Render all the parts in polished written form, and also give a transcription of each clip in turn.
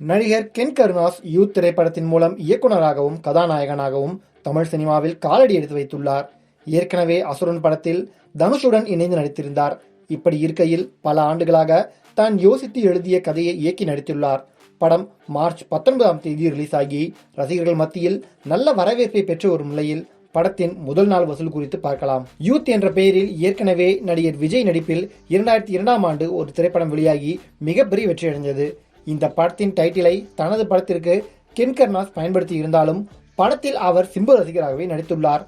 நடிகர் Ken Karunas youth திரைப்படத்தின் மூலம் இயக்குனராகவும் கதாநாயகனாகவும் தமிழ் சினிமாவில் காலடி எடுத்து வைத்துள்ளார். ஏற்கனவே அசுரன் படத்தில் தனுஷுடன் இணைந்து நடித்திருந்தார். இப்படி இருக்கையில் பல ஆண்டுகளாக தான் யோசித்து எழுதிய கதையை இயக்கி நடித்துள்ளார். படம் மார்ச் 19ஆம் தேதி ரிலீஸ் ஆகி ரசிகர்கள் மத்தியில் நல்ல வரவேற்பை பெற்று வரும் நிலையில் படத்தின் முதல் நாள் வசூல் குறித்து பார்க்கலாம். யூத் என்ற பெயரில் ஏற்கனவே நடிகர் விஜய் நடிப்பில் 2002ஆம் ஆண்டு ஒரு திரைப்படம் வெளியாகி மிகப்பெரிய வெற்றியடைந்தது. இந்த படத்தின் டைட்டிலை தனது படத்திற்கு கென் கருணாஸ் பயன்படுத்தி இருந்தாலும் படத்தில் அவர் சிம்பு ரசிகராகவே நடித்துள்ளார்.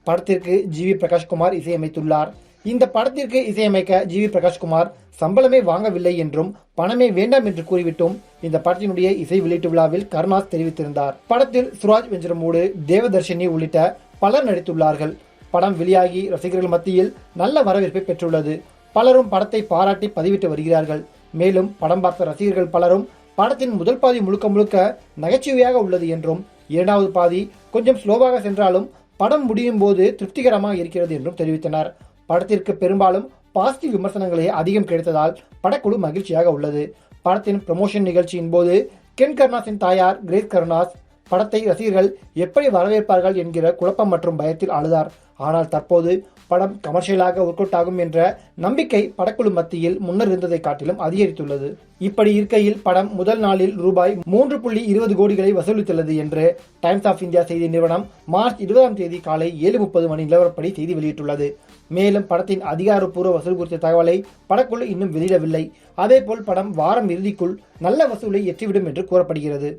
படத்திற்கு ஜி.வி. பிரகாஷ்குமார் இசையமைத்துள்ளார். இந்த படத்திற்கு இசையமைக்க ஜி.வி. பிரகாஷ்குமார் சம்பளமே வாங்கவில்லை என்றும் பணமே வேண்டாம் என்று கூறிவிட்டும் இந்த படத்தினுடைய இசை வெளியீட்டு விழாவில் கருணாஸ் தெரிவித்திருந்தார். படத்தில் சுராஜ் வெஞ்சரமூடு, தேவதர்ஷினி உள்ளிட்ட பலர் நடித்துள்ளார்கள். படம் வெளியாகி ரசிகர்கள் மத்தியில் நல்ல வரவேற்பை பெற்றுள்ளது. பலரும் படத்தை பாராட்டி பதிவிட்டு வருகிறார்கள். மேலும் படம் பார்த்த ரசிகர்கள் பலரும் படத்தின் முதல் பாதி முழுக்க முழுக்க நகைச்சுவையாக உள்ளது என்றும், இரண்டாவது பாதி கொஞ்சம் ஸ்லோவாக சென்றாலும் படம் முடியும் போது திருப்திகரமாக இருக்கிறது என்றும் தெரிவித்தனர். படத்திற்கு பெரும்பாலும் பாசிட்டிவ் விமர்சனங்களே அதிகம் கிடைத்ததால் படக்குழு மகிழ்ச்சியாக உள்ளது. படத்தின் ப்ரமோஷன் நிகழ்ச்சியின் போது கென் கருணாஸின் தாயார் கிரேஸ் கருணாஸ் படத்தை ரசிகர்கள் எப்படி வரவேற்பார்கள் என்கிற குழப்பம் மற்றும் பயத்தில் அழுதார். ஆனால் தற்போது படம் கமர்ஷியலாக ஒர்க் அவுட் ஆகும் என்ற நம்பிக்கை படக்குழு மத்தியில் முன்னர் இருந்ததை காட்டிலும் அதிகரித்துள்ளது. இப்படி இருக்கையில் படம் முதல் நாளில் ரூபாய் 3.20 கோடிகளை வசூலித்துள்ளது என்று டைம்ஸ் ஆஃப் இந்தியா செய்தி நிறுவனம் மார்ச் 20ஆம் தேதி காலை 7:30 மணி நிலவரப்படி செய்தி வெளியிட்டுள்ளது. மேலும் படத்தின் அதிகாரப்பூர்வ வசூல் குறித்த தகவலை படக்குழு இன்னும் வெளியிடவில்லை. அதேபோல் படம் வாரம் இறுதிக்குள் நல்ல வசூலை எட்டிவிடும் என்று கூறப்படுகிறது.